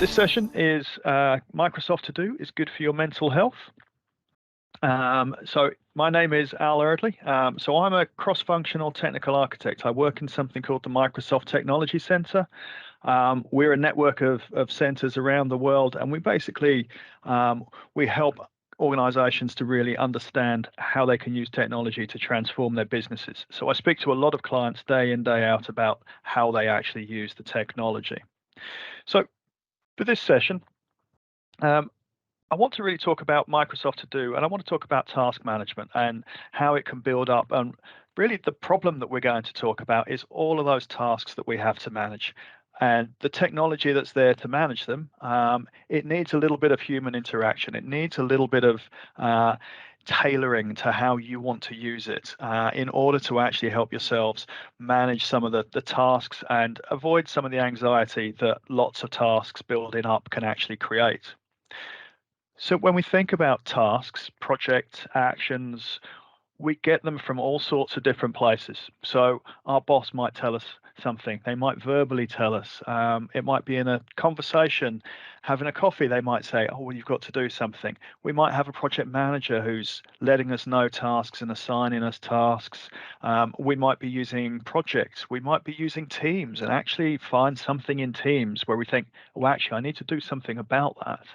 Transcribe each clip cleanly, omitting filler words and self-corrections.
This session is Microsoft To Do is good for your mental health. So my name is Al Erdley. So I'm a cross-functional technical architect. I work in something called the Microsoft Technology Center. We're a network of centers around the world, and we basically we help organizations to really understand how they can use technology to transform their businesses. So I speak to a lot of clients day in, day out about how they actually use the technology. So for this session, I want to really talk about Microsoft To Do, and I want to talk about task management and how it can build up. And really, the problem that we're going to talk about is all of those tasks that we have to manage. And the technology that's there to manage them, it needs a little bit of human interaction. It needs a little bit of tailoring to how you want to use it in order to actually help yourselves manage some of the tasks and avoid some of the anxiety that lots of tasks building up can actually create. So when we think about tasks, projects, actions, we get them from all sorts of different places. So our boss might tell us something. They might verbally tell us. It might be in a conversation, having a coffee. They might say, "Oh, well, you've got to do something." We might have a project manager who's letting us know tasks and assigning us tasks. We might be using projects. We might be using Teams and actually find something in Teams where we think, "Oh, actually, I need to do something about that."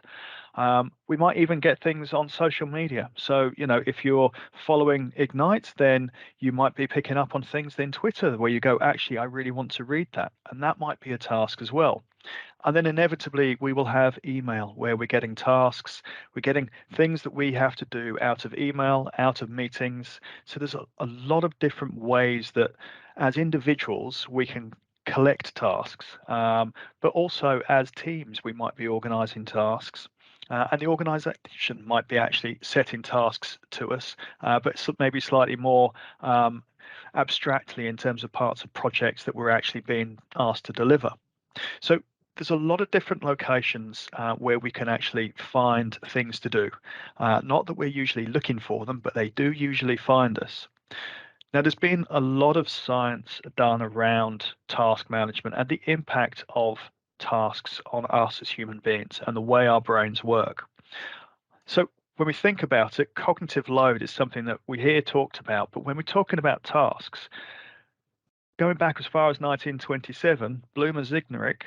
We might even get things on social media. So, if you're following Ignite, then you might be picking up on things in Twitter where you go, actually, I really want to read that. And that might be a task as well. And then inevitably, we will have email where we're getting tasks, we're getting things that we have to do out of email, out of meetings. So there's a lot of different ways that as individuals, we can collect tasks, but also as teams, we might be organizing tasks. And the organization might be actually setting tasks to us, but maybe slightly more abstractly in terms of parts of projects that we're actually being asked to deliver. So there's a lot of different locations where we can actually find things to do. Not that we're usually looking for them, but they do usually find us. Now, there's been a lot of science done around task management and the impact of tasks on us as human beings and the way our brains work. So when we think about it, cognitive load is something that we hear talked about, but when we're talking about tasks, going back as far as 1927, Bloom and Ziegnerich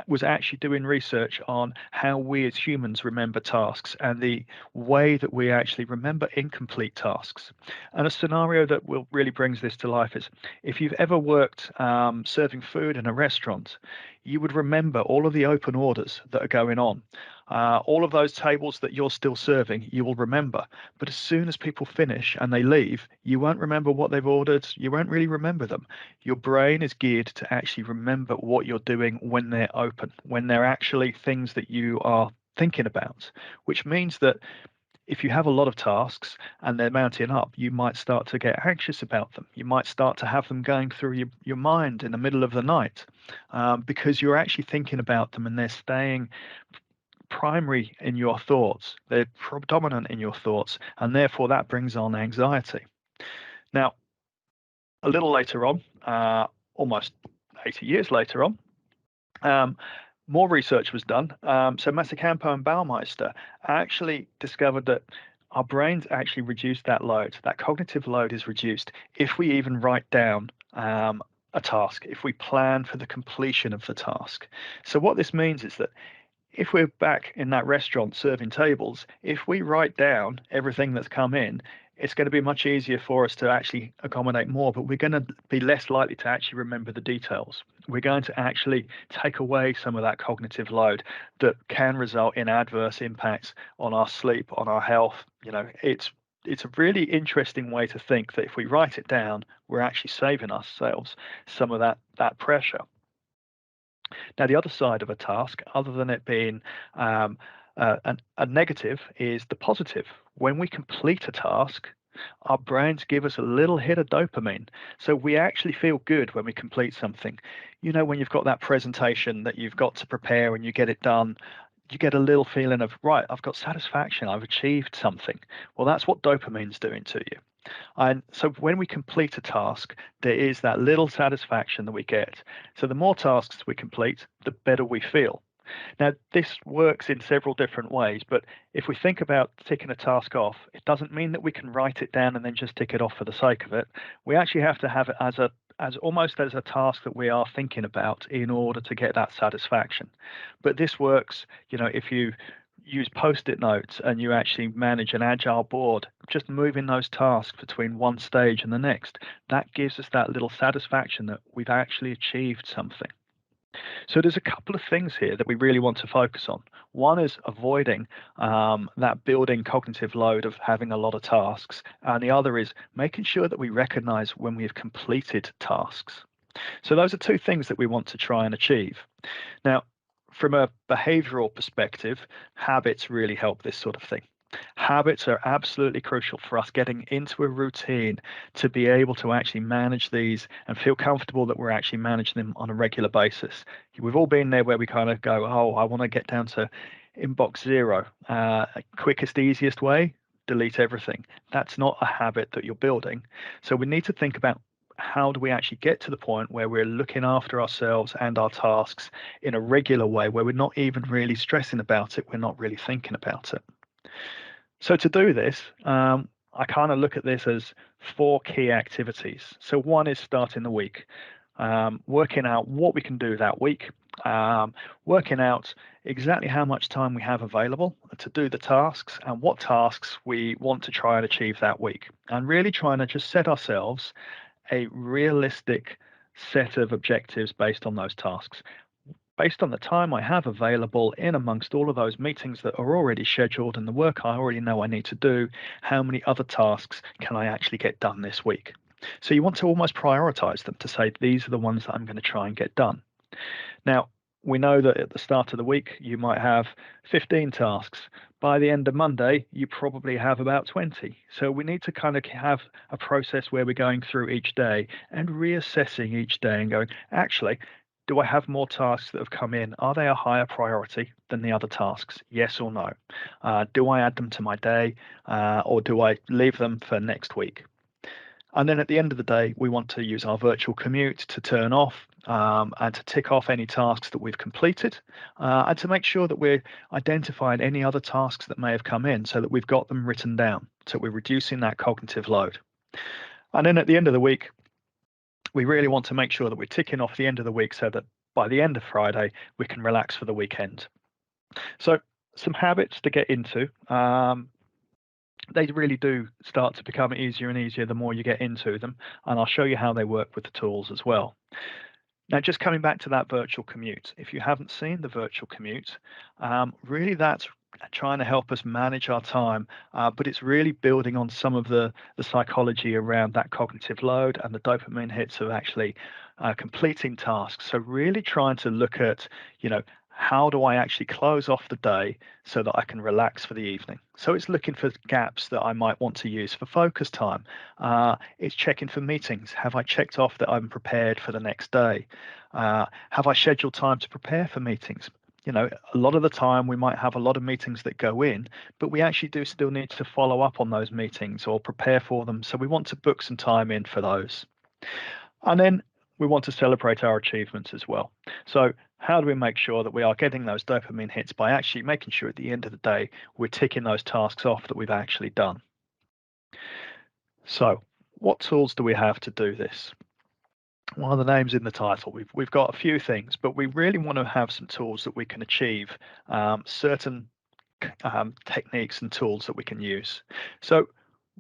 was actually doing research on how we as humans remember tasks and the way that we actually remember incomplete tasks. And a scenario that really brings this to life is if you've ever worked serving food in a restaurant, you would remember all of the open orders that are going on. All of those tables that you're still serving, you will remember. But as soon as people finish and they leave, you won't remember what they've ordered. You won't really remember them. Your brain is geared to actually remember what you're doing when they're open, when they're actually things that you are thinking about, which means that if you have a lot of tasks and they're mounting up, you might start to get anxious about them. You might start to have them going through your mind in the middle of the night because you're actually thinking about them and they're staying primary in your thoughts. They're predominant in your thoughts, and therefore that brings on anxiety. Now, a little later on, almost 80 years later on, more research was done. So Masacampo and Baumeister actually discovered that our brains actually reduce that load. That cognitive load is reduced if we even write down a task, if we plan for the completion of the task. So what this means is that if we're back in that restaurant serving tables, if we write down everything that's come in, it's going to be much easier for us to actually accommodate more, but we're going to be less likely to actually remember the details. We're going to actually take away some of that cognitive load that can result in adverse impacts on our sleep, on our health. It's a really interesting way to think that if we write it down, we're actually saving ourselves some of that pressure. Now, the other side of a task, other than it being a negative, is the positive. When we complete a task, our brains give us a little hit of dopamine. So we actually feel good when we complete something. When you've got that presentation that you've got to prepare and you get it done, you get a little feeling of, right, I've got satisfaction, I've achieved something. Well, that's what dopamine's doing to you. And so when we complete a task, there is that little satisfaction that we get. So the more tasks we complete, the better we feel. Now, this works in several different ways, but if we think about ticking a task off, it doesn't mean that we can write it down and then just tick it off for the sake of it. We actually have to have it as almost as a task that we are thinking about in order to get that satisfaction. But this works, if you use post-it notes and you actually manage an agile board, just moving those tasks between one stage and the next, that gives us that little satisfaction that we've actually achieved something. So there's a couple of things here that we really want to focus on. One is avoiding that building cognitive load of having a lot of tasks, and the other is making sure that we recognize when we have completed tasks. So those are two things that we want to try and achieve. Now, from a behavioral perspective, habits really help this sort of thing. Habits are absolutely crucial for us getting into a routine to be able to actually manage these and feel comfortable that we're actually managing them on a regular basis. We've all been there where we kind of go, oh, I want to get down to inbox zero. Quickest, easiest way, delete everything. That's not a habit that you're building. So we need to think about how do we actually get to the point where we're looking after ourselves and our tasks in a regular way where we're not even really stressing about it, we're not really thinking about it. So to do this, I kind of look at this as 4 key activities. So one is starting the week, working out what we can do that week, working out exactly how much time we have available to do the tasks and what tasks we want to try and achieve that week, and really trying to just set ourselves a realistic set of objectives based on those tasks. Based on the time I have available in amongst all of those meetings that are already scheduled and the work I already know I need to do, how many other tasks can I actually get done this week? So you want to almost prioritize them to say, these are the ones that I'm going to try and get done. Now, we know that at the start of the week, you might have 15 tasks. By the end of Monday, you probably have about 20. So we need to kind of have a process where we're going through each day and reassessing each day and going, actually, do I have more tasks that have come in? Are they a higher priority than the other tasks? Yes or no? Do I add them to my day or do I leave them for next week? And then at the end of the day, we want to use our virtual commute to turn off and to tick off any tasks that we've completed and to make sure that we're identifying any other tasks that may have come in so that we've got them written down. So we're reducing that cognitive load. And then at the end of the week, we really want to make sure that we're ticking off the end of the week so that by the end of Friday, we can relax for the weekend. So some habits to get into. They really do start to become easier and easier the more you get into them. And I'll show you how they work with the tools as well. Now, just coming back to that virtual commute, if you haven't seen the virtual commute, really that's trying to help us manage our time, but it's really building on some of the psychology around that cognitive load and the dopamine hits of actually completing tasks. So really trying to look at, how do I actually close off the day so that I can relax for the evening? So it's looking for gaps that I might want to use for focus time. It's checking for meetings. Have I checked off that I'm prepared for the next day? Have I scheduled time to prepare for meetings? A lot of the time we might have a lot of meetings that go in, but we actually do still need to follow up on those meetings or prepare for them. So we want to book some time in for those. And then we want to celebrate our achievements as well. So how do we make sure that we are getting those dopamine hits by actually making sure at the end of the day, we're ticking those tasks off that we've actually done? So what tools do we have to do this? Well, the name's in the title. We've got a few things, but we really want to have some tools that we can achieve certain techniques and tools that we can use. So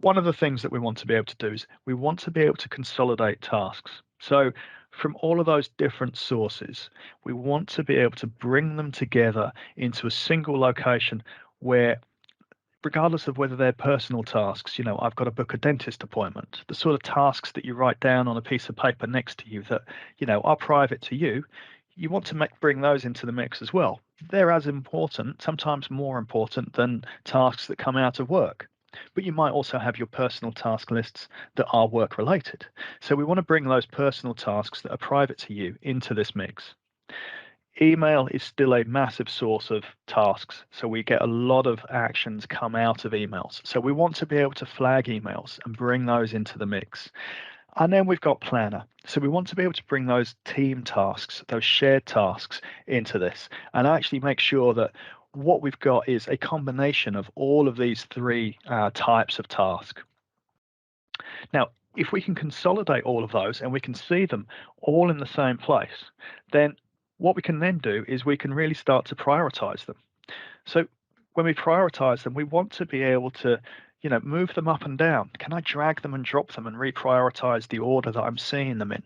one of the things that we want to be able to do is we want to be able to consolidate tasks. So from all of those different sources, we want to be able to bring them together into a single location where, regardless of whether they're personal tasks, I've got to book a dentist appointment, the sort of tasks that you write down on a piece of paper next to you that, are private to you, you want to bring those into the mix as well. They're as important, sometimes more important than tasks that come out of work. But you might also have your personal task lists that are work related. So we want to bring those personal tasks that are private to you into this mix. Email is still a massive source of tasks. So we get a lot of actions come out of emails. So we want to be able to flag emails and bring those into the mix. And then we've got Planner. So we want to be able to bring those team tasks, those shared tasks into this and actually make sure that what we've got is a combination of all of these three types of task. Now, if we can consolidate all of those and we can see them all in the same place, then what we can then do is we can really start to prioritize them. So when we prioritize them, we want to be able to, move them up and down. Can I drag them and drop them and reprioritize the order that I'm seeing them in?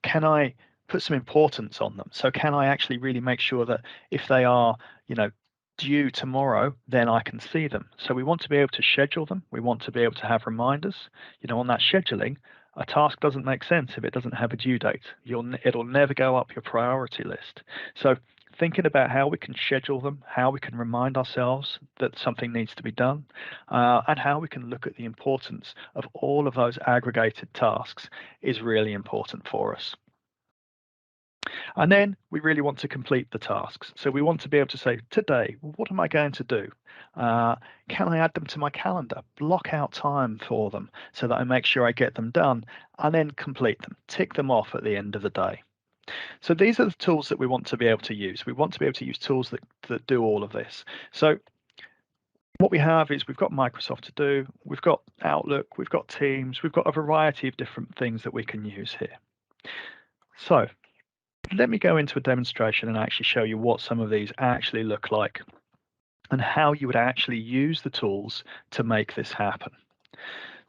Can I put some importance on them? So can I actually really make sure that if they are, you know, due tomorrow, then I can see them. So we want to be able to schedule them. We want to be able to have reminders. On that scheduling, a task doesn't make sense if it doesn't have a due date. It'll never go up your priority list. So thinking about how we can schedule them, how we can remind ourselves that something needs to be done, and how we can look at the importance of all of those aggregated tasks is really important for us. And then we really want to complete the tasks. So we want to be able to say, today, what am I going to do? Can I add them to my calendar? Block out time for them so that I make sure I get them done and then complete them, tick them off at the end of the day. So these are the tools that we want to be able to use. We want to be able to use tools that do all of this. So what we have is we've got Microsoft To Do, we've got Outlook, we've got Teams, we've got a variety of different things that we can use here. So let me go into a demonstration and actually show you what some of these actually look like and how you would actually use the tools to make this happen.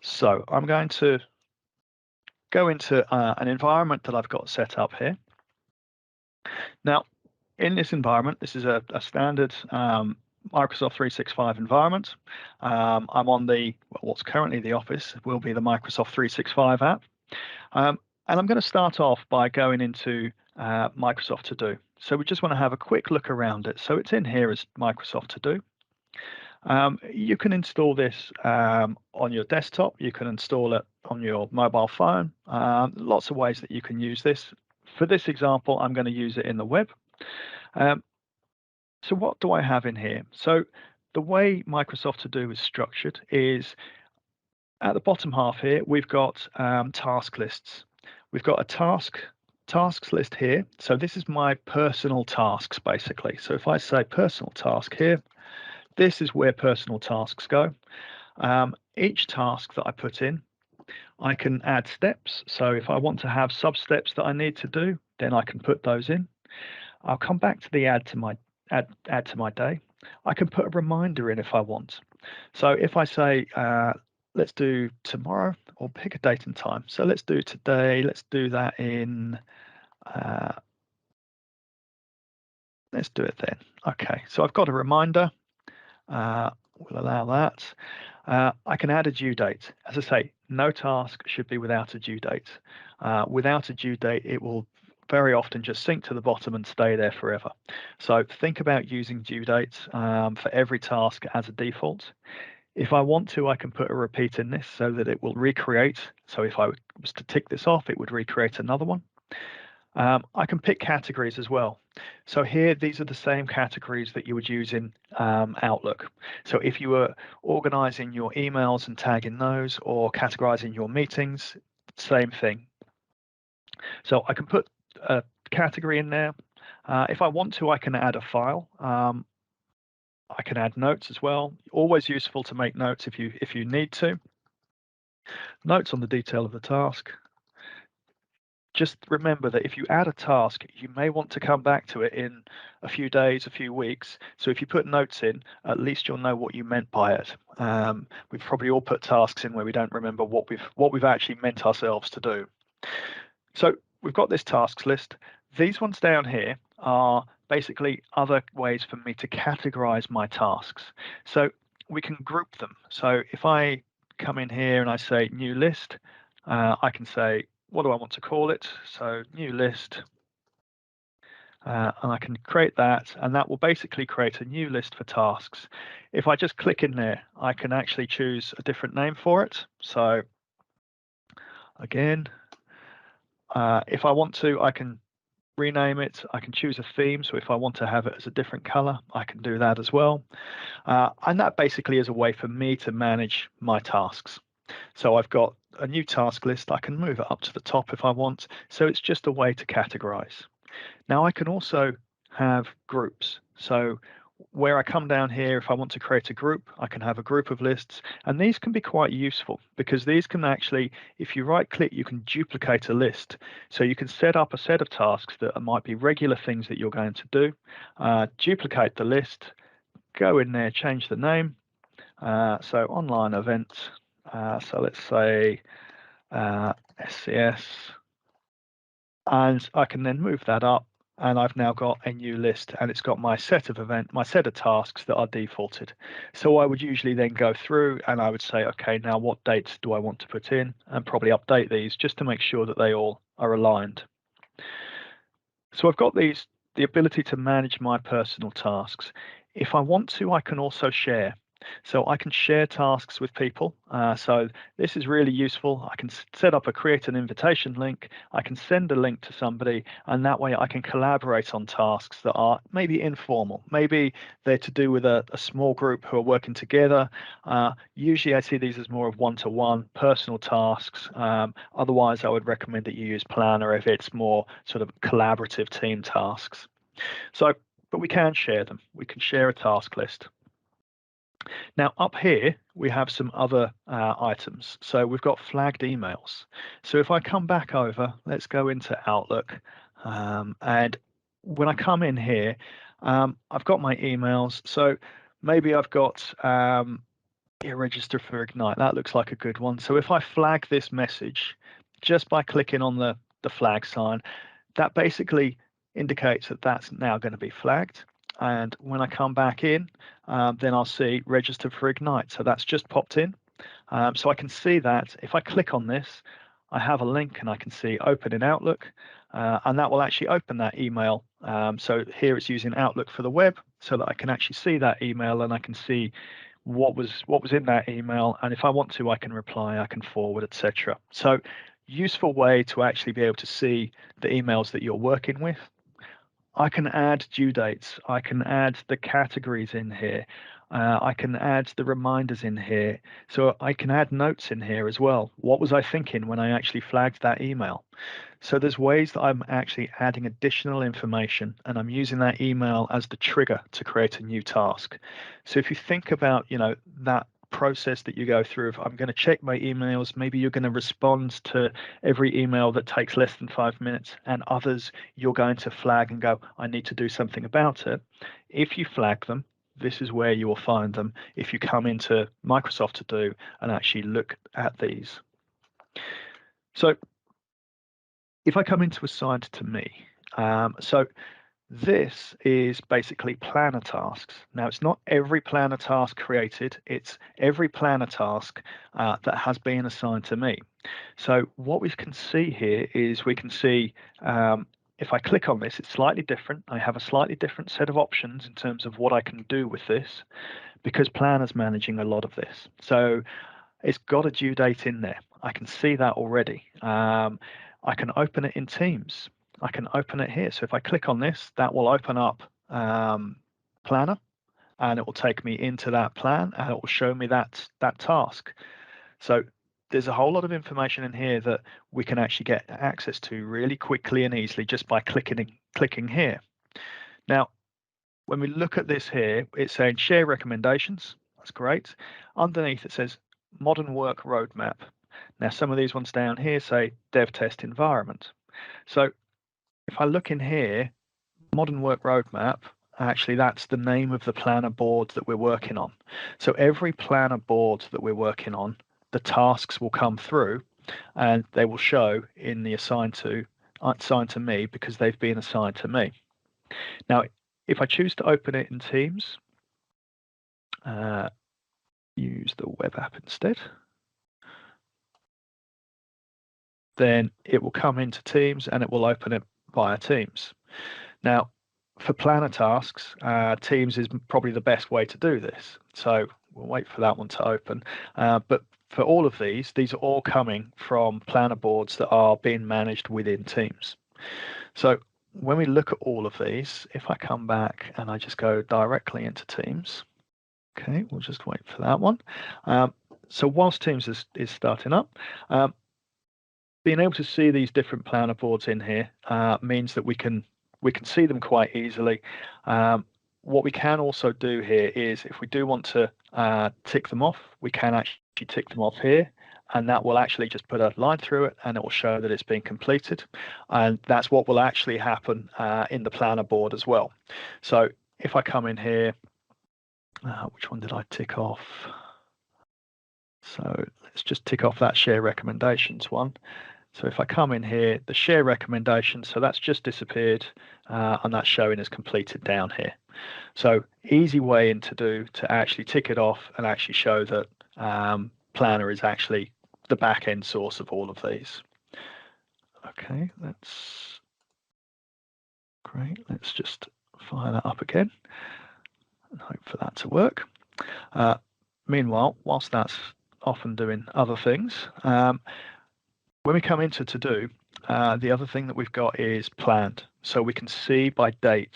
So I'm going to go into an environment that I've got set up here. Now, in this environment, this is a standard Microsoft 365 environment. I'm on what's currently the Office, will be the Microsoft 365 app. And I'm going to start off by going into Microsoft To Do. So we just want to have a quick look around it. So it's in here as Microsoft To Do. You can install this on your desktop. You can install it on your mobile phone. Lots of ways that you can use this. For this example, I'm going to use it in the web. So what do I have in here? So the way Microsoft To Do is structured is at the bottom half here, we've got task lists. We've got a tasks list here. So this is my personal tasks, basically. So if I say personal task here, this is where personal tasks go. Each task that I put in, I can add steps. So if I want to have sub steps that I need to do, then I can put those in. I'll come back to the add to my day. I can put a reminder in if I want. So if I say, let's do tomorrow, or pick a date and time. So let's do today. Let's do that in, let's do it then. Okay, so I've got a reminder. We'll allow that. I can add a due date. As I say, no task should be without a due date. Without a due date, it will very often just sink to the bottom and stay there forever. So think about using due dates for every task as a default. If I want to, I can put a repeat in this so that it will recreate. So if I was to tick this off, it would recreate another one. I can pick categories as well. So here, these are the same categories that you would use in Outlook. So if you were organizing your emails and tagging those or categorizing your meetings, same thing. So I can put a category in there. If I want to, I can add a file. I can add notes as well. Always useful to make notes if you need to. Notes on the detail of the task. Just remember that if you add a task, you may want to come back to it in a few days, a few weeks. So if you put notes in, at least you'll know what you meant by it. We've probably all put tasks in where we don't remember what we've actually meant ourselves to do. So we've got this tasks list. These ones down here are basically other ways for me to categorize my tasks. So we can group them. So if I come in here and I say new list, I can say, what do I want to call it? So new list, and I can create that, and that will basically create a new list for tasks. If I just click in there, I can actually choose a different name for it. So again, if I want to, I can rename it. I can choose a theme. So if I want to have it as a different color, I can do that as well. And that basically is a way for me to manage my tasks. So I've got a new task list. I can move it up to the top if I want. So it's just a way to categorize. Now I can also have groups. So where I come down here, if I want to create a group, I can have a group of lists, and these can be quite useful because these can actually, if you right click, you can duplicate a list. So you can set up a set of tasks that might be regular things that you're going to do, duplicate the list, go in there, change the name. So online events, so let's say SCS, and I can then move that up, and I've now got a new list, and it's got my set of tasks that are defaulted. So I would usually then go through and I would say, okay, now what dates do I want to put in, and probably update these just to make sure that they all are aligned. So I've got the ability to manage my personal tasks. If I want to, I can also share. So I can share tasks with people. So this is really useful. I can set up create an invitation link. I can send a link to somebody, and that way I can collaborate on tasks that are maybe informal. Maybe they're to do with a small group who are working together. Usually I see these as more of one-to-one personal tasks. Otherwise, I would recommend that you use Planner if it's more sort of collaborative team tasks. So, but we can share them. We can share a task list. Now up here, we have some other items. So we've got flagged emails. So if I come back over, let's go into Outlook. And when I come in here, I've got my emails. So maybe I've got register for Ignite. That looks like a good one. So if I flag this message just by clicking on the flag sign, that basically indicates that that's now going to be flagged. And when I come back in, then I'll see registered for Ignite. So that's just popped in. So I can see that if I click on this, I have a link and I can see open in Outlook, and that will actually open that email. So here it's using Outlook for the web so that I can actually see that email and I can see what was in that email. And if I want to, I can reply, I can forward, etc. So useful way to actually be able to see the emails that you're working with. I can add due dates. I can add the categories in here. I can add the reminders in here. So I can add notes in here as well. What was I thinking when I actually flagged that email? So there's ways that I'm actually adding additional information, and I'm using that email as the trigger to create a new task. So if you think about, that process that you go through, if I'm going to check my emails, maybe you're going to respond to every email that takes less than 5 minutes, and others you're going to flag and go, I need to do something about it. If you flag them, this is where you will find them if you come into Microsoft To Do and actually look at these. So if I come into Assigned to Me, so this is basically planner tasks. Now, it's not every planner task created, it's every planner task that has been assigned to me. So what we can see here is we can see if I click on this, it's slightly different. I have a slightly different set of options in terms of what I can do with this because Planner's managing a lot of this. So it's got a due date in there. I can see that already. I can open it in Teams. I can open it here. So if I click on this, that will open up Planner, and it will take me into that plan, and it will show me that task. So there's a whole lot of information in here that we can actually get access to really quickly and easily just by clicking here. Now, when we look at this here, it's saying share recommendations. That's great. Underneath it says modern work roadmap. Now, some of these ones down here say dev test environment. So if I look in here, modern work roadmap, actually that's the name of the planner board that we're working on. So every planner board that we're working on, the tasks will come through and they will show in the assigned to me because they've been assigned to me. Now, if I choose to open it in Teams, use the web app instead, then it will come into Teams and it will open it via Teams. Now, for planner tasks, Teams is probably the best way to do this. So we'll wait for that one to open. But for all of these are all coming from planner boards that are being managed within Teams. So when we look at all of these, if I come back and I just go directly into Teams, okay, we'll just wait for that one. So whilst Teams is starting up, being able to see these different planner boards in here means that we can see them quite easily. What we can also do here is if we do want to tick them off, we can actually tick them off here, and that will actually just put a line through it and it will show that it's been completed. And that's what will actually happen in the planner board as well. So if I come in here, which one did I tick off? So let's just tick off that share recommendations one. So if I come in here, the share recommendations, so that's just disappeared and that's showing as completed down here. So easy way to actually tick it off and actually show that Planner is actually the back end source of all of these. Okay, that's great. Let's just fire that up again and hope for that to work. Meanwhile, whilst that's often doing other things, when we come into to do, the other thing that we've got is planned. So we can see by date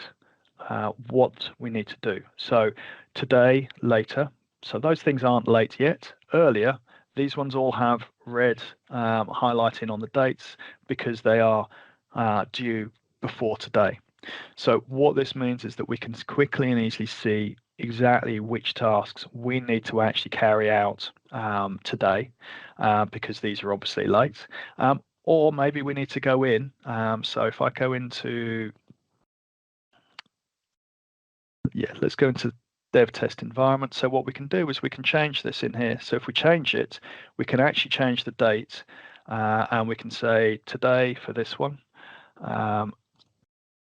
what we need to do. So today, later. So those things aren't late yet. Earlier, these ones all have red highlighting on the dates because they are due before today. So what this means is that we can quickly and easily see exactly which tasks we need to actually carry out today because these are obviously late. Or maybe we need to go in. So if I go into, let's go into dev test environment. So what we can do is we can change this in here. So if we change it, we can actually change the date and we can say today for this one.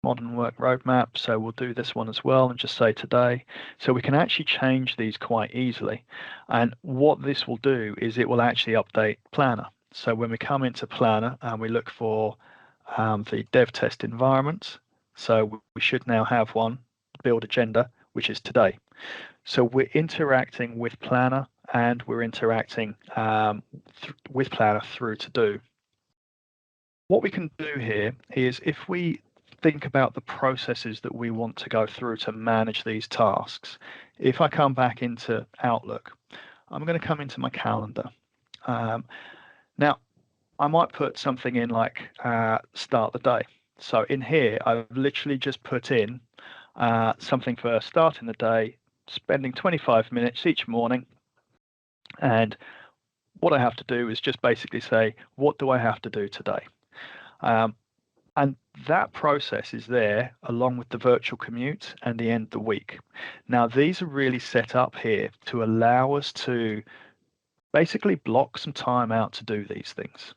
Modern work roadmap, so we'll do this one as well and just say today. So we can actually change these quite easily. And what this will do is it will actually update Planner. So when we come into Planner and we look for the dev test environment, so we should now have one, build agenda, which is today. So we're interacting with Planner and we're interacting with Planner through to do. What we can do here is if we think about the processes that we want to go through to manage these tasks. If I come back into Outlook, I'm going to come into my calendar. Now, I might put something in like start the day. So in here, I've literally just put in something for starting the day, spending 25 minutes each morning. And what I have to do is just basically say, what do I have to do today? And that process is there along with the virtual commute and the end of the week. Now, these are really set up here to allow us to basically block some time out to do these things.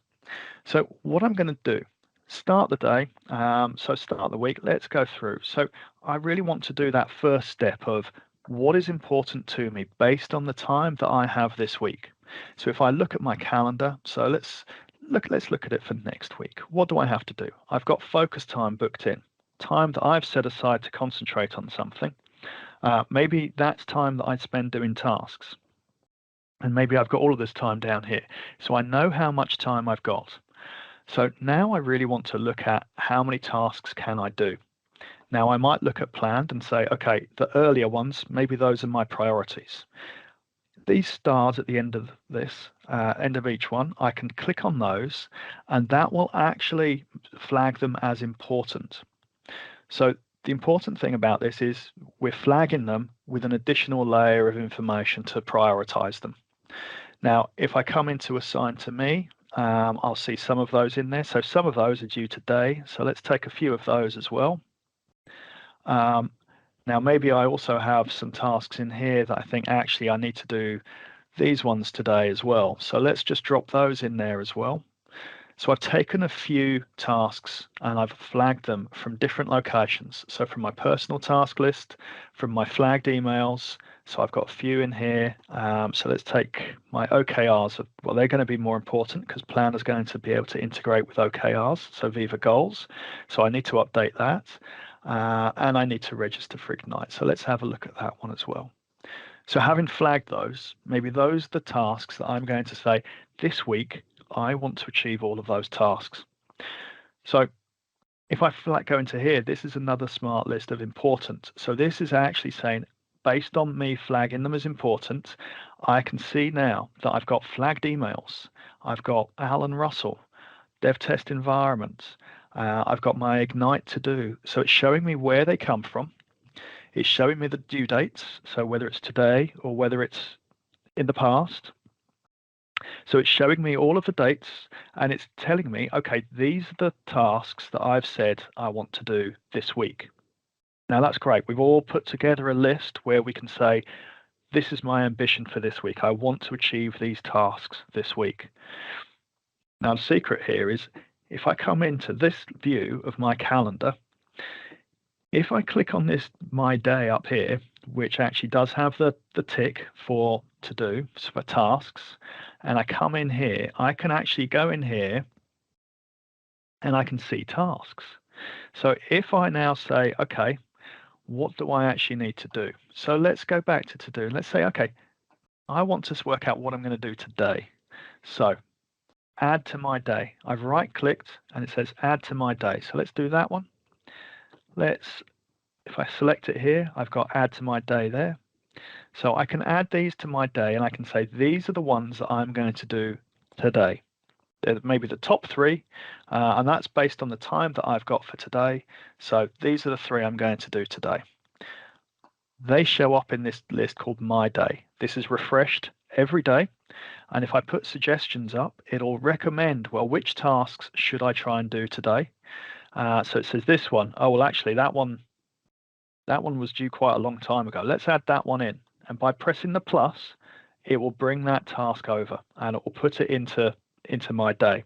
So what I'm going to do, start the day, so start the week, let's go through. So I really want to do that first step of what is important to me based on the time that I have this week. So if I look at my calendar, so let's look at it for next week. What do I have to do? I've got focus time booked in, time that I've set aside to concentrate on something. Maybe that's time that I spend doing tasks. And maybe I've got all of this time down here. So I know how much time I've got. So now I really want to look at how many tasks can I do. Now I might look at planned and say, okay, the earlier ones, maybe those are my priorities. These stars at the end of this, end of each one, I can click on those and that will actually flag them as important. So the important thing about this is we're flagging them with an additional layer of information to prioritize them. Now, if I come into assign to me, I'll see some of those in there. So some of those are due today. So let's take a few of those as well. Now, maybe I also have some tasks in here that I think actually I need to do these ones today as well. So let's just drop those in there as well. So I've taken a few tasks and I've flagged them from different locations. So from my personal task list, from my flagged emails. So I've got a few in here. So let's take my OKRs. Well, they're going to be more important because Planner is going to be able to integrate with OKRs, so Viva Goals. So I need to update that. And I need to register for Ignite. So let's have a look at that one as well. So having flagged those, maybe those are the tasks that I'm going to say this week, I want to achieve all of those tasks. So if I go into here, this is another smart list of important. So this is actually saying, based on me flagging them as important, I can see now that I've got flagged emails. I've got Alan Russell, dev test environments. I've got my Ignite to do. So it's showing me where they come from. It's showing me the due dates. So whether it's today or whether it's in the past. So it's showing me all of the dates and it's telling me, okay, these are the tasks that I've said I want to do this week. Now that's great. We've all put together a list where we can say, this is my ambition for this week. I want to achieve these tasks this week. Now the secret here is if I come into this view of my calendar, if I click on this My Day up here, which actually does have the tick for to do, for tasks, and I come in here, I can actually go in here and I can see tasks. So if I now say, okay, what do I actually need to do? So let's go back to do. Let's say, okay, I want to work out what I'm going to do today. So add to my day. I've right clicked and it says add to my day. So let's do that one. If I select it here, I've got add to my day there. So I can add these to my day and I can say these are the ones that I'm going to do today. They're maybe the top three, and that's based on the time that I've got for today. So these are the three I'm going to do today. They show up in this list called My Day. This is refreshed every day. And if I put suggestions up, it'll recommend, well, which tasks should I try and do today? So it says this one. Oh, well, actually, that one was due quite a long time ago. Let's add that one in. And by pressing the plus, it will bring that task over and it will put it into my day.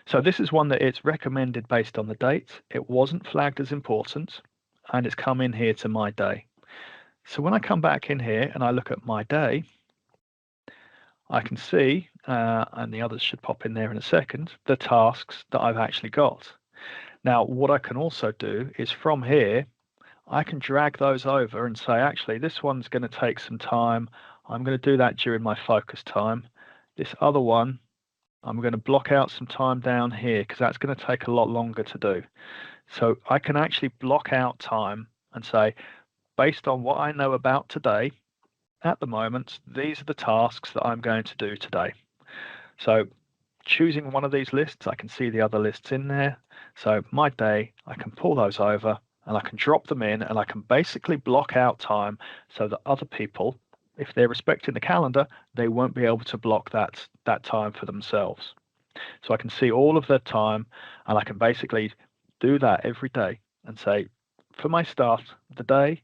So this is one that it's recommended based on the date. It wasn't flagged as important and it's come in here to my day. So when I come back in here and I look at my day, I can see, and the others should pop in there in a second, the tasks that I've actually got. Now, what I can also do is from here, I can drag those over and say, actually, this one's going to take some time. I'm going to do that during my focus time. This other one, I'm going to block out some time down here because that's going to take a lot longer to do. So I can actually block out time and say, based on what I know about today, at the moment, these are the tasks that I'm going to do today. So choosing one of these lists, I can see the other lists in there. So my day, I can pull those over and I can drop them in and I can basically block out time so that other people, if they're respecting the calendar, they won't be able to block that time for themselves. So I can see all of their time and I can basically do that every day and say, for my start of the day,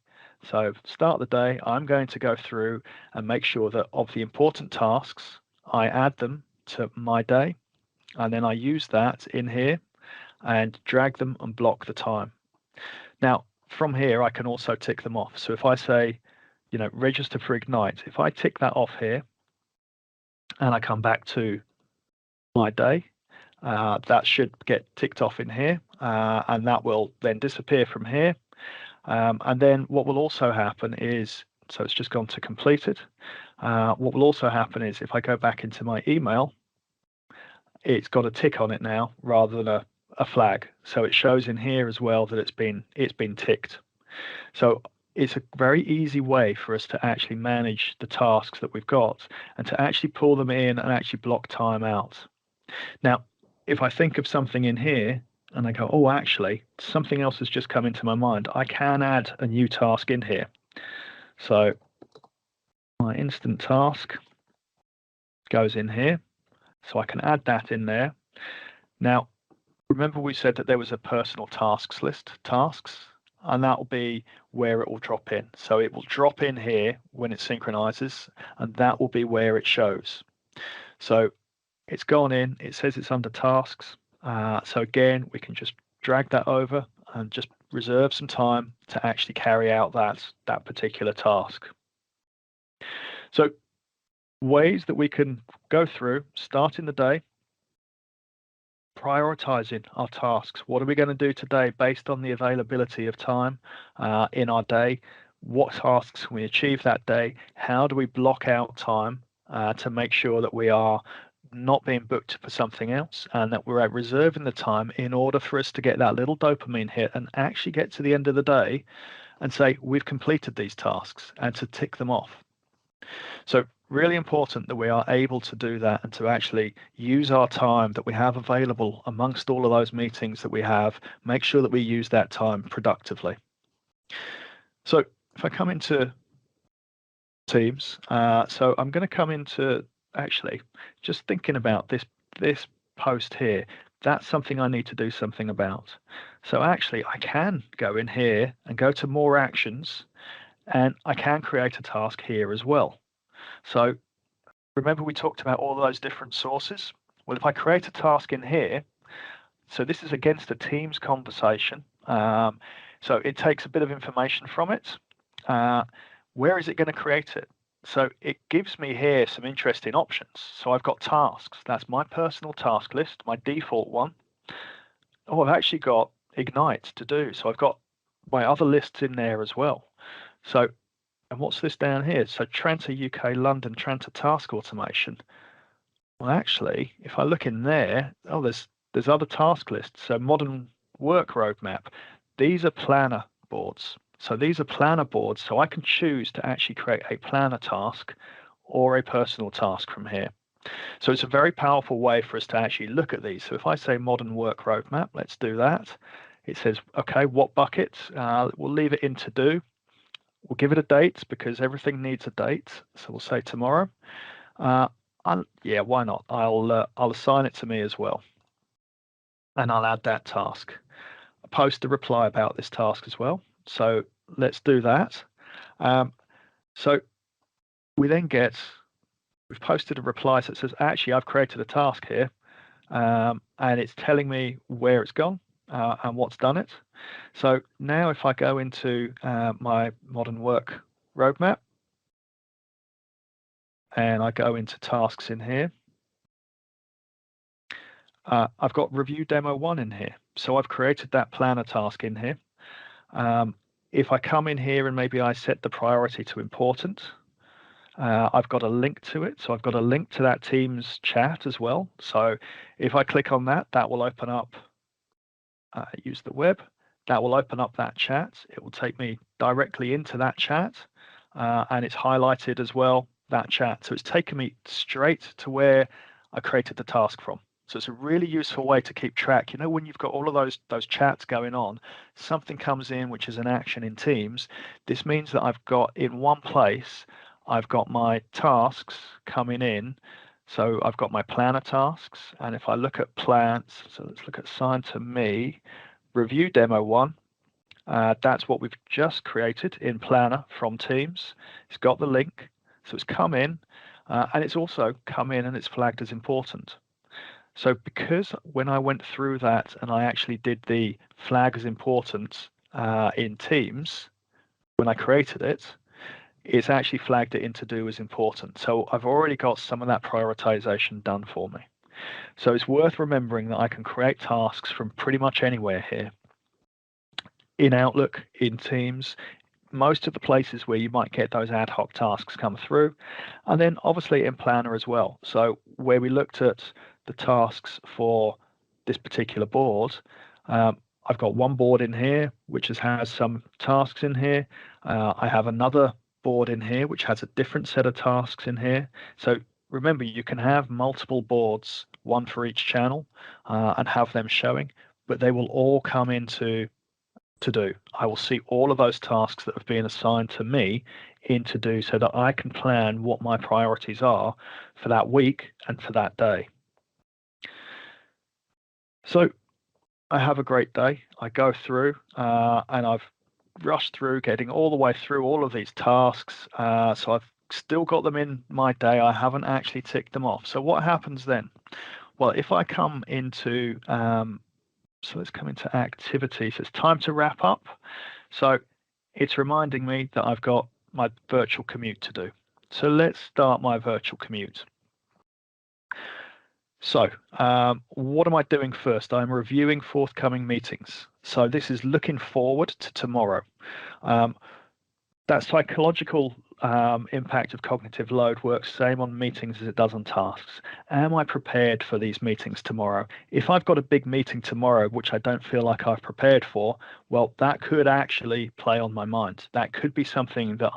so start the day, I'm going to go through and make sure that of the important tasks, I add them to my day, and then I use that in here and drag them and block the time. Now, from here, I can also tick them off. So if I say, register for Ignite, if I tick that off here and I come back to my day, that should get ticked off in here, and that will then disappear from here. And then what will also happen is, so it's just gone to completed. What will also happen is if I go back into my email, it's got a tick on it now rather than a flag. So it shows in here as well that it's been ticked. So it's a very easy way for us to actually manage the tasks that we've got and to actually pull them in and actually block time out. Now, if I think of something in here and I go, oh, actually, something else has just come into my mind, I can add a new task in here. So my instant task goes in here. So I can add that in there. Now, remember we said that there was a personal tasks list, tasks, and that will be where it will drop in. So it will drop in here when it synchronizes, and that will be where it shows. So it's gone in, it says it's under tasks. So again, we can just drag that over and just reserve some time to actually carry out that particular task. So ways that we can go through, starting the day, prioritizing our tasks. What are we going to do today based on the availability of time in our day? What tasks can we achieve that day? How do we block out time to make sure that we are not being booked for something else and that we're reserving the time in order for us to get that little dopamine hit and actually get to the end of the day and say, we've completed these tasks, and to tick them off. So really important that we are able to do that and to actually use our time that we have available amongst all of those meetings that we have, make sure that we use that time productively. So if I come into Teams, so I'm going to come into actually just thinking about this post here. That's something I need to do something about. So actually I can go in here and go to more actions, and I can create a task here as well. So remember we talked about all those different sources? Well, if I create a task in here, so this is against a Teams conversation. So it takes a bit of information from it. Where is it going to create it? So it gives me here some interesting options. So I've got tasks. That's my personal task list, my default one. Oh, I've actually got Ignite to do. So I've got my other lists in there as well. So, and what's this down here? So Tranta UK London Tranta task automation. Well, actually, if I look in there, oh, there's other task lists. So modern work roadmap. These are planner boards. So these are planner boards. So I can choose to actually create a planner task or a personal task from here. So it's a very powerful way for us to actually look at these. So if I say modern work roadmap, let's do that. It says, okay, what bucket? We'll leave it in to do. We'll give it a date because everything needs a date. So we'll say tomorrow. Yeah, why not? I'll assign it to me as well, and I'll add that task. Post a reply about this task as well. So let's do that. So we then we've posted a reply that says, actually, I've created a task here, and it's telling me where it's gone and what's done it. So now if I go into my modern work roadmap, and I go into tasks in here, I've got review demo 1 in here. So I've created that planner task in here. If I come in here and maybe I set the priority to important, I've got a link to it. So I've got a link to that Teams chat as well. So if I click on that, that will open up, use the web, that will open up that chat. It will take me directly into that chat, and it's highlighted as well, that chat. So it's taken me straight to where I created the task from. So it's a really useful way to keep track. You know, when you've got all of those chats going on, something comes in which is an action in Teams. This means that I've got in one place, I've got my tasks coming in. So I've got my planner tasks, and if I look at plans, so let's look at assign to me, review demo 1. That's what we've just created in Planner from Teams. It's got the link, so it's come in, and it's also come in and it's flagged as important. So because when I went through that and I actually did the flag as important in Teams, when I created it, it's actually flagged it in to do as important. So I've already got some of that prioritization done for me. So it's worth remembering that I can create tasks from pretty much anywhere here. In Outlook, in Teams, most of the places where you might get those ad hoc tasks come through, and then obviously in Planner as well. So where we looked at the tasks for this particular board, I've got one board in here which has some tasks in here. I have another board in here which has a different set of tasks in here. So remember, you can have multiple boards, one for each channel, and have them showing, but they will all come into to do. I will see all of those tasks that have been assigned to me in to do so that I can plan what my priorities are for that week and for that day. So I have a great day. I go through and I've rushed through getting all the way through all of these tasks. So I've still got them in my day. I haven't actually ticked them off. So what happens then? Well, if I come into so let's come into activity. So it's time to wrap up. So it's reminding me that I've got my virtual commute to do. So let's start my virtual commute. So what am I doing first? I'm reviewing forthcoming meetings. So this is looking forward to tomorrow. That psychological impact of cognitive load works same on meetings as it does on tasks. Am I prepared for these meetings tomorrow? If I've got a big meeting tomorrow, which I don't feel like I've prepared for, well, that could actually play on my mind. That could be something that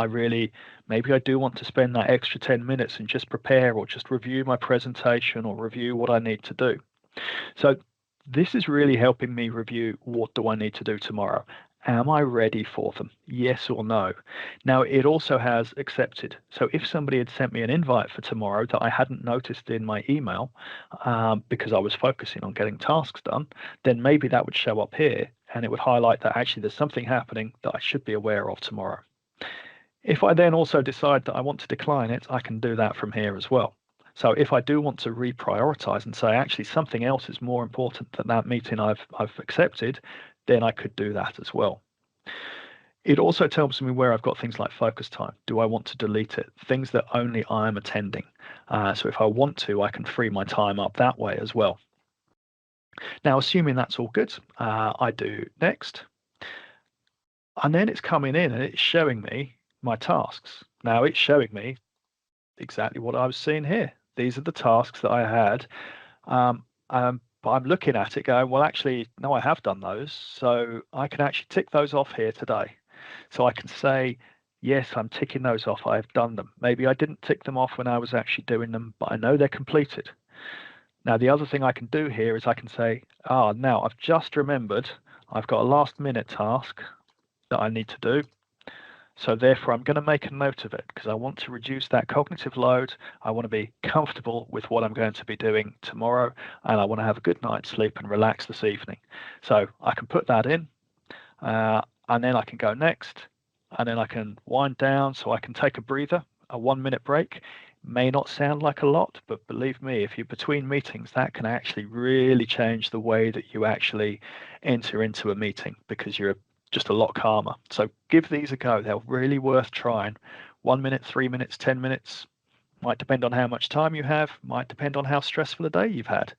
maybe I do want to spend that extra 10 minutes and just prepare or just review my presentation or review what I need to do. So this is really helping me review what do I need to do tomorrow. Am I ready for them? Yes or no? Now, it also has accepted. So if somebody had sent me an invite for tomorrow that I hadn't noticed in my email because I was focusing on getting tasks done, then maybe that would show up here and it would highlight that actually there's something happening that I should be aware of tomorrow. If I then also decide that I want to decline it, I can do that from here as well. So if I do want to reprioritize and say actually something else is more important than that meeting I've accepted, then I could do that as well. It also tells me where I've got things like focus time. Do I want to delete it? Things that only I'm attending. So if I want to, I can free my time up that way as well. Now, assuming that's all good, I do next. And then it's coming in and it's showing me my tasks. Now it's showing me exactly what I was seeing here. These are the tasks that I had. But I'm looking at it going, well, actually, no, I have done those. So I can actually tick those off here today. So I can say, yes, I'm ticking those off. I've done them. Maybe I didn't tick them off when I was actually doing them, but I know they're completed. Now, the other thing I can do here is I can say, now I've just remembered I've got a last minute task that I need to do. So therefore, I'm going to make a note of it because I want to reduce that cognitive load. I want to be comfortable with what I'm going to be doing tomorrow, and I want to have a good night's sleep and relax this evening. So I can put that in, and then I can go next, and then I can wind down so I can take a breather, a 1-minute break. May not sound like a lot, but believe me, if you're between meetings, that can actually really change the way that you actually enter into a meeting because you're just a lot calmer. So give these a go. They're really worth trying. 1 minute, 3 minutes, 10 minutes. Might depend on how much time you have, might depend on how stressful a day you've had.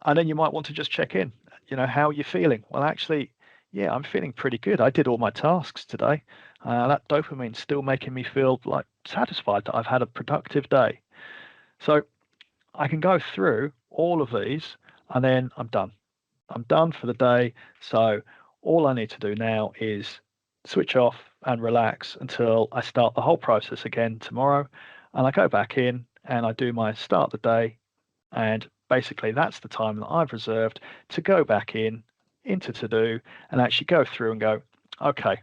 And then you might want to just check in. How are you feeling? Well, actually, yeah, I'm feeling pretty good. I did all my tasks today. That dopamine's still making me feel like satisfied that I've had a productive day. So I can go through all of these and then I'm done. I'm done for the day. So all I need to do now is switch off and relax until I start the whole process again tomorrow. And I go back in and I do my start of the day. And basically, that's the time that I've reserved to go back into to do and actually go through and go, okay,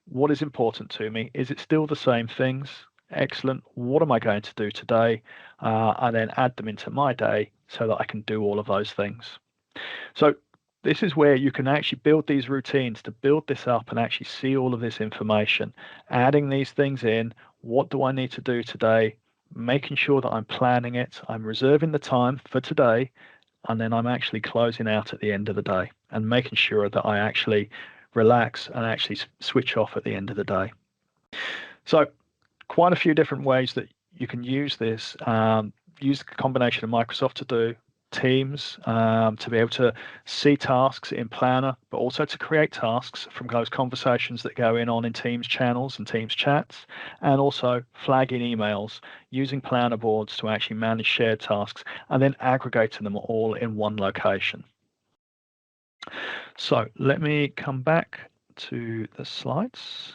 what is important to me? Is it still the same things? Excellent. What am I going to do today? And then add them into my day so that I can do all of those things. So this is where you can actually build these routines to build this up and actually see all of this information, adding these things in. What do I need to do today? Making sure that I'm planning it, I'm reserving the time for today, and then I'm actually closing out at the end of the day and making sure that I actually relax and actually switch off at the end of the day. So quite a few different ways that you can use this. Use the combination of Microsoft To Do, Teams to be able to see tasks in Planner, but also to create tasks from those conversations that go in Teams channels and Teams chats, and also flagging emails using Planner boards to actually manage shared tasks and then aggregating them all in one location. So let me come back to the slides.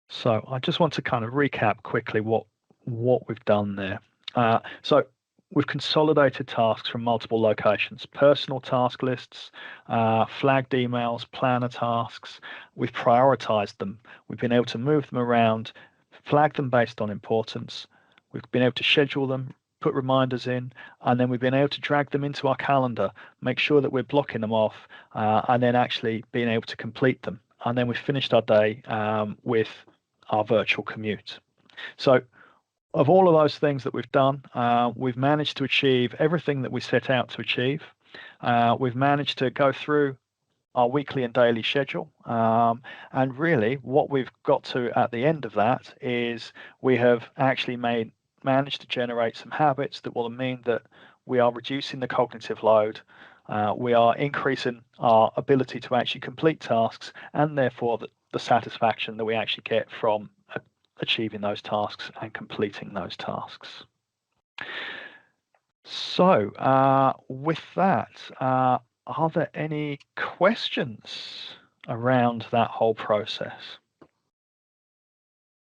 So I just want to kind of recap quickly what we've done there. So we've consolidated tasks from multiple locations, personal task lists, flagged emails, planner tasks. We've prioritized them. We've been able to move them around, flag them based on importance. We've been able to schedule them, put reminders in, and then we've been able to drag them into our calendar, make sure that we're blocking them off, and then actually being able to complete them. And then we've finished our day with our virtual commute. So of all of those things that we've done, we've managed to achieve everything that we set out to achieve. We've managed to go through our weekly and daily schedule. And really what we've got to at the end of that is we have actually managed to generate some habits that will mean that we are reducing the cognitive load. We are increasing our ability to actually complete tasks and therefore the satisfaction that we actually get from achieving those tasks and completing those tasks. So with that, are there any questions around that whole process?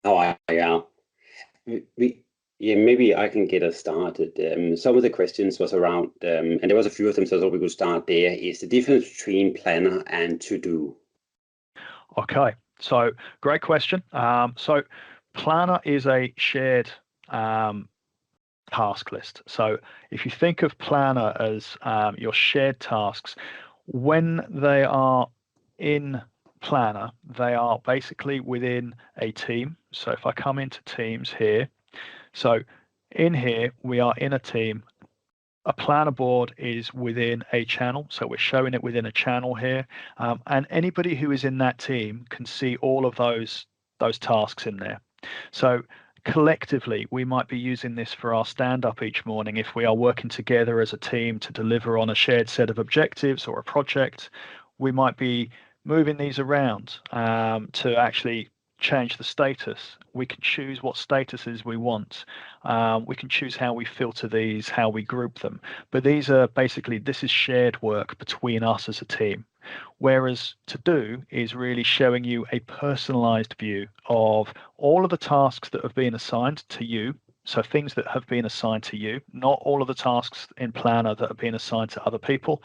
Oh, yeah. Maybe I can get us started. Some of the questions was around, and there was a few of them, so I thought we could start there. Is the difference between planner and to-do? Okay, so great question. So planner is a shared task list. So if you think of planner as your shared tasks, when they are in planner, they are basically within a team. So if I come into teams here, so in here we are in a team. A planner board is within a channel, so we're showing it within a channel here, and anybody who is in that team can see all of those tasks in there. So collectively, we might be using this for our stand up each morning if we are working together as a team to deliver on a shared set of objectives or a project. We might be moving these around to actually change the status. We can choose what statuses we want. We can choose how we filter these, how we group them. But these are basically, this is shared work between us as a team. Whereas to do is really showing you a personalized view of all of the tasks that have been assigned to you. So things that have been assigned to you, not all of the tasks in Planner that have been assigned to other people,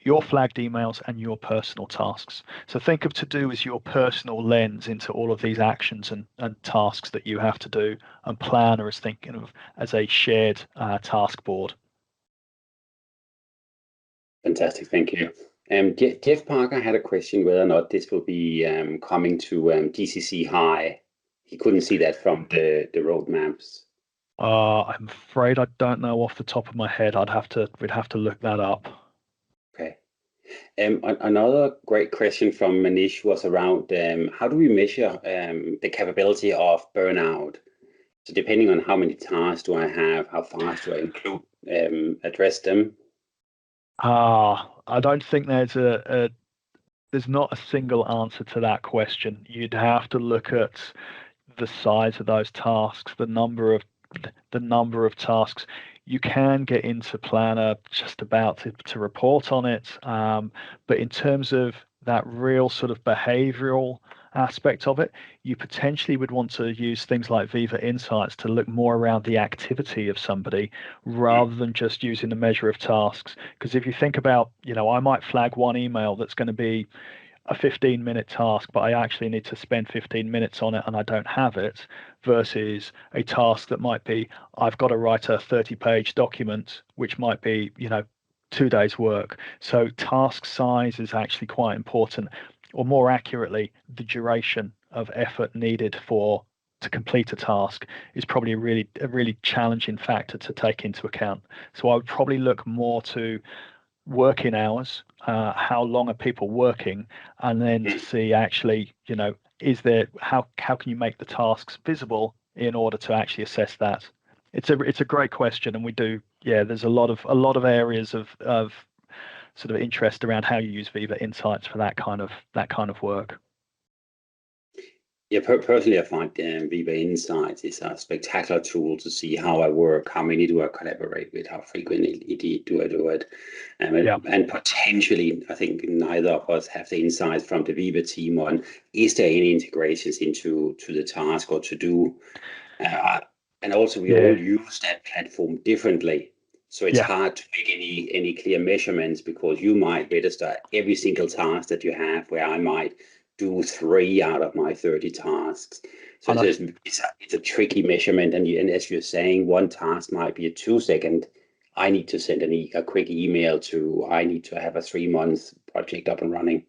your flagged emails and your personal tasks. So think of to do as your personal lens into all of these actions and tasks that you have to do, and planner is thinking of as a shared task board. Fantastic, thank you. Jeff Parker had a question whether or not this will be coming to GCC High. He couldn't see that from the roadmaps. I'm afraid I don't know off the top of my head. We'd have to look that up. Okay. Another great question from Manish was around how do we measure the capability of burnout? So depending on how many tasks do I have, how fast do I include address them? I don't think there's not a single answer to that question. You'd have to look at the size of those tasks, the number of tasks. You can get into Planner just about to report on it, but in terms of that real sort of behavioral aspect of it, you potentially would want to use things like Viva Insights to look more around the activity of somebody rather than just using the measure of tasks. Because if you think about, I might flag one email that's going to be a 15-minute task, but I actually need to spend 15 minutes on it and I don't have it, versus a task that might be, I've got to write a 30-page document, which might be, 2 days work. So task size is actually quite important, or more accurately, the duration of effort needed to complete a task is probably a really challenging factor to take into account. So I would probably look more to working hours, how long are people working, and then to see actually, how can you make the tasks visible in order to actually assess that. It's a great question, and there's a lot of areas of sort of interest around how you use Viva Insights for that kind of work. Yeah, personally, I find Viva Insights is a spectacular tool to see how I work, how many do I collaborate with, how frequently do I do it. And potentially, I think neither of us have the insights from the Viva team on, is there any integrations into the task or to do? And also, we all use that platform differently. So it's hard to make any clear measurements, because you might register every single task that you have, where I might do 3 out of my 30 tasks. So it's a tricky measurement. And as you're saying, one task might be a 2-second. I need to send a quick email to, I need to have a 3-month project up and running.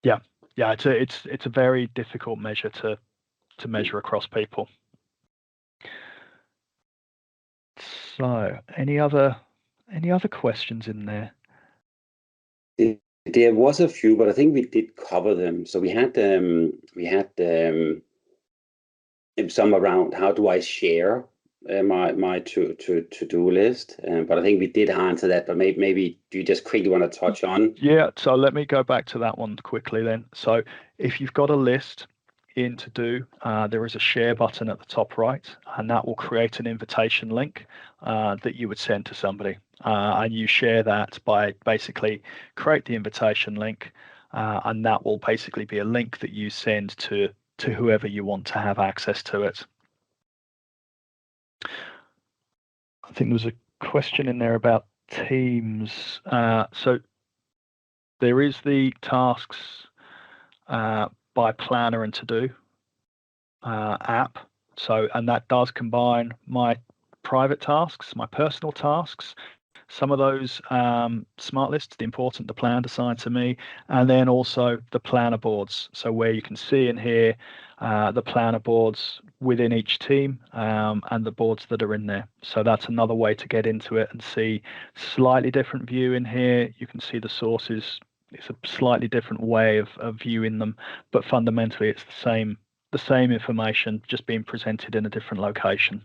Yeah. It's a very difficult measure to measure across people. So any other questions in there? There was a few, but I think we did cover them. So we had some around how do I share my to-do list, but I think we did answer that. But maybe do you just quickly want to touch on? Yeah. So let me go back to that one quickly then. So if you've got a list, in To Do, there is a share button at the top right, and that will create an invitation link that you would send to somebody. And you share that by basically create the invitation link, and that will basically be a link that you send to whoever you want to have access to it. I think there was a question in there about Teams. So there is the tasks by Planner and To Do app. So, and that does combine my private tasks, my personal tasks, some of those smart lists, the important, the planned assigned to me, and then also the planner boards. So where you can see in here the planner boards within each team and the boards that are in there. So that's another way to get into it and see slightly different view in here. You can see the sources. It's a slightly different way of viewing them, but fundamentally it's the same information just being presented in a different location.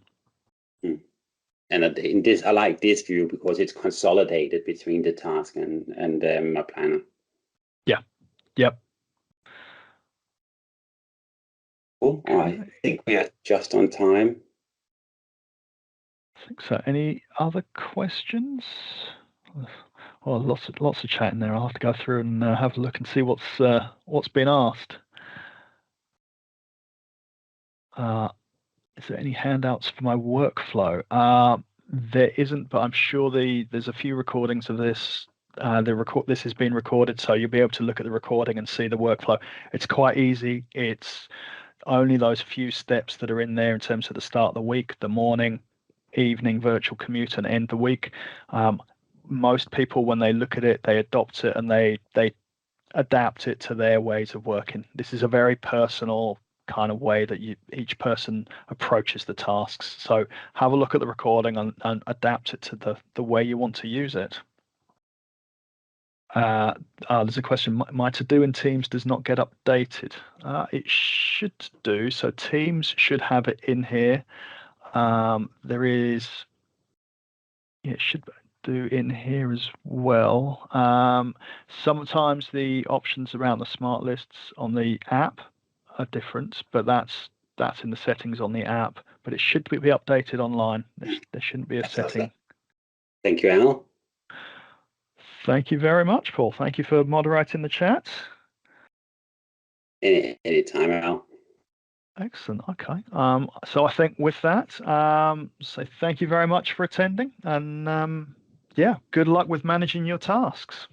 And in this, I like this view because it's consolidated between the task and my planner. Yeah. Yep. Cool. I think we are just on time. I think so. Any other questions? Well, lots of chat in there. I'll have to go through and have a look and see what's been asked. Is there any handouts for my workflow? There isn't, but I'm sure there's a few recordings of this. This has been recorded, so you'll be able to look at the recording and see the workflow. It's quite easy. It's only those few steps that are in there in terms of the start of the week, the morning, evening virtual commute, and end the week. Most people, when they look at it, they adopt it and they adapt it to their ways of working. This is a very personal kind of way that each person approaches the tasks. So have a look at the recording and adapt it to the way you want to use it. There's a question. My To Do in Teams does not get updated. It should do. So Teams should have it in here. There is. It should do in here as well. Sometimes the options around the smart lists on the app are different, but that's in the settings on the app. But it should be updated online. There shouldn't be a setting. Thank you, Al. Thank you very much, Paul. Thank you for moderating the chat. Anytime, Al. Excellent. Okay. So I think with that, so thank you very much for attending, and yeah, good luck with managing your tasks.